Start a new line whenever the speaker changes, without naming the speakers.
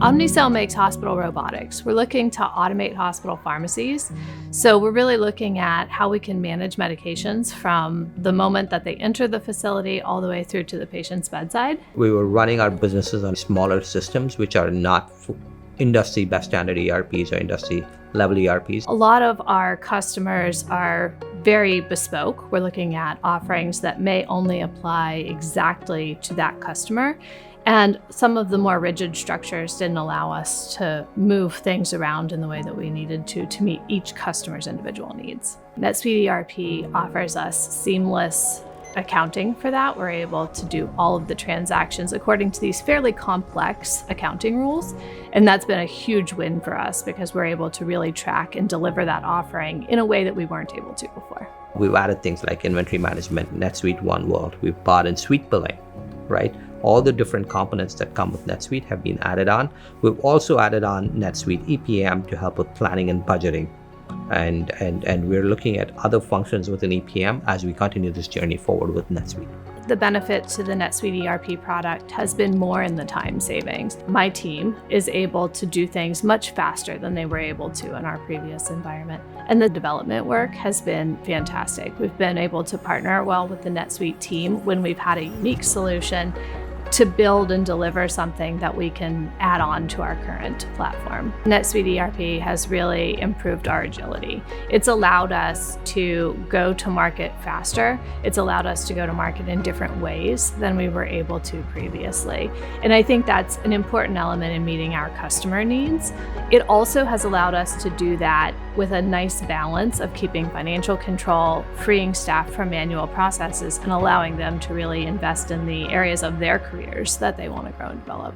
Omnicell makes hospital robotics. We're looking to automate hospital pharmacies. So we're really looking at how we can manage medications from the moment that they enter the facility all the way through to the patient's bedside.
We were running our businesses on smaller systems, which are not industry best standard ERPs or industry level ERPs.
A lot of our customers are very bespoke. We're looking at offerings that may only apply exactly to that customer. And some of the more rigid structures didn't allow us to move things around in the way that we needed to meet each customer's individual needs. NetSuite ERP offers us seamless accounting for that. We're able to do all of the transactions according to these fairly complex accounting rules. And that's been a huge win for us because we're able to really track and deliver that offering in a way that we weren't able to before.
We've added things like inventory management, NetSuite OneWorld. We've brought in SuiteBilling, right? All the different components that come with NetSuite have been added on. We've also added on NetSuite EPM to help with planning and budgeting. And we're looking at other functions within EPM as we continue this journey forward with NetSuite.
The benefit to the NetSuite ERP product has been more in the time savings. My team is able to do things much faster than they were able to in our previous environment. And the development work has been fantastic. We've been able to partner well with the NetSuite team when we've had a unique solution to build and deliver something that we can add on to our current platform. NetSuite ERP has really improved our agility. It's allowed us to go to market faster. It's allowed us to go to market in different ways than we were able to previously. And I think that's an important element in meeting our customer needs. It also has allowed us to do that with a nice balance of keeping financial control, freeing staff from manual processes, and allowing them to really invest in the areas of their careers that they want to grow and develop.